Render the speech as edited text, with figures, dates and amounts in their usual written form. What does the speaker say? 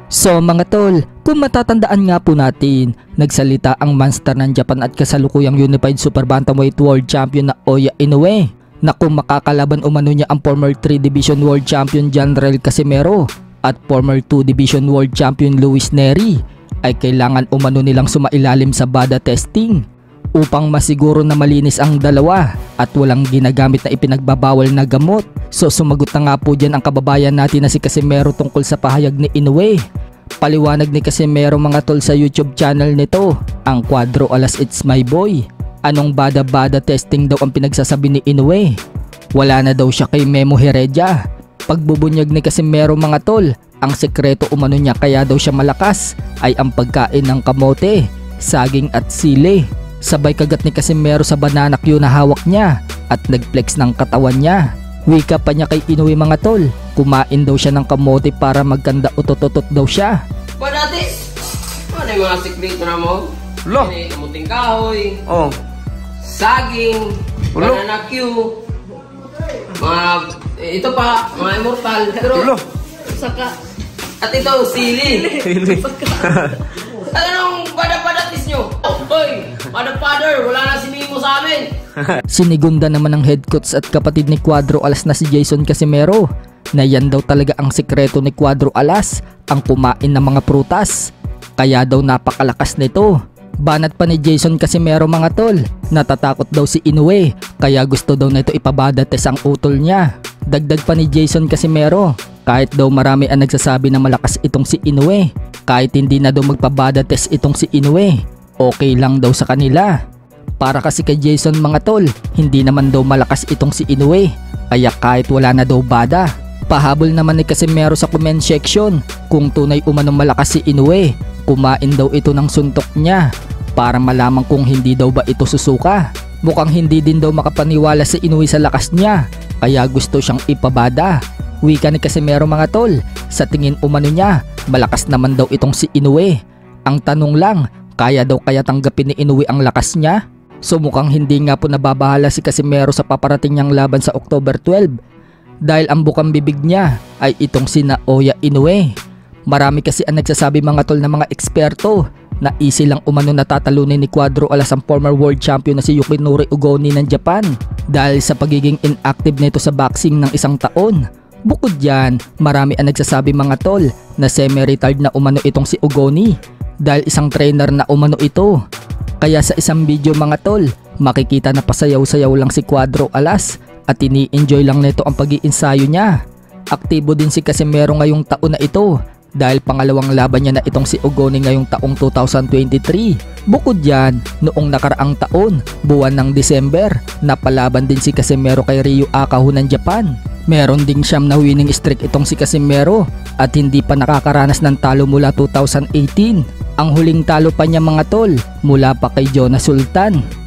So mga tol, kung matatandaan nga po natin, nagsalita ang monster ng Japan at kasalukuyang Unified Super Bantamweight World Champion na Oya Inoue na kung makakalaban umano niya ang former 3 Division World Champion Janrel Casimero at former 2 Division World Champion Luis Neri, ay kailangan umano nilang sumailalim sa BADA testing upang masiguro na malinis ang dalawa at walang ginagamit na ipinagbabawal na gamot. So sumagot na nga po dyan ang kababayan natin na si Casimero tungkol sa pahayag ni Inoue. Paliwanag ni Casimero mga tol sa YouTube channel nito, ang Cuadro Alas It's My Boy. Anong BADA testing daw ang pinagsasabi ni Inoue? Wala na daw siya kay Memo Heredia. Pagbubunyag ni Casimero mga tol, ang sekreto umano niya kaya daw siya malakas ay ang pagkain ng kamote, saging at sili. Sabay kagat ni Casimero sa banana cue na hawak niya at nagflex ng katawan niya. Wika pa niya kay Inoue mga tol, kumain daw siya ng kamote para magkanda utototot daw siya. Padatis, ano yung mga sikreto na mo? Lo? Kamuting kahoy, Oh. saging, Ulo? banana cue, mga, ito pa, mga immortal. Pero, Ulo? saka, at ito, sili. Sili. Anong padatis nyo? Hoy, father, wala na si Mimo sa amin. Sinigunda naman ng head coach at kapatid ni Cuadro Alas na si Jason Casimero na yan daw talaga ang sekreto ni Cuadro Alas, ang kumain ng mga prutas. Kaya daw napakalakas nito. Banat pa ni Jason Casimero mga tol, natatakot daw si Inoue kaya gusto daw na ito ipabada test ang utol niya. Dagdag pa ni Jason Casimero, kahit daw marami ang nagsasabi na malakas itong si Inoue, kahit hindi na daw magpabada test itong si Inoue, okay lang daw sa kanila. Para kasi kay Jason mga tol, hindi naman daw malakas itong si Inoue, kaya kahit wala na daw bada. Pahabol naman ni Casimero sa comment section, kung tunay umanong malakas si Inoue, kumain daw ito ng suntok niya para malaman kung hindi daw ba ito susuka. Mukhang hindi din daw makapaniwala si Inoue sa lakas niya, kaya gusto siyang ipabada. Wika ni Casimero mga tol, sa tingin umano niya, malakas naman daw itong si Inoue. Ang tanong lang, kaya daw kaya tanggapin ni Inoue ang lakas niya? So mukhang hindi nga po nababahala si Casimero sa paparating niyang laban sa October 12 dahil ang bukang bibig niya ay itong sina Oya Inoue. Marami kasi ang nagsasabi mga tol na mga eksperto na easy lang umano natatalunin ni Cuadro Alas ang former world champion na si Yukinori Ugoni ng Japan dahil sa pagiging inactive nito sa boxing ng 1 taon. Bukod dyan, marami ang nagsasabi mga tol na semi-retired na umano itong si Ugoni dahil isang trainer na umano ito. Kaya sa isang video mga tol, makikita na pasayaw-sayaw lang si Cuadro Alas at ini-enjoy lang nito ang pag-iinsayo niya. Aktibo din si Casimero ngayong taon na ito dahil pangalawang laban niya na itong si Ugoni ngayong taong 2023. Bukod dyan, noong nakaraang taon, buwan ng December, napalaban din si Casimero kay Ryu Akahu ng Japan. Meron ding siyam na winning streak itong si Casimero at hindi pa nakakaranas ng talo mula 2018. Ang huling talo pa niya mga tol mula pa kay Jonas Sultan.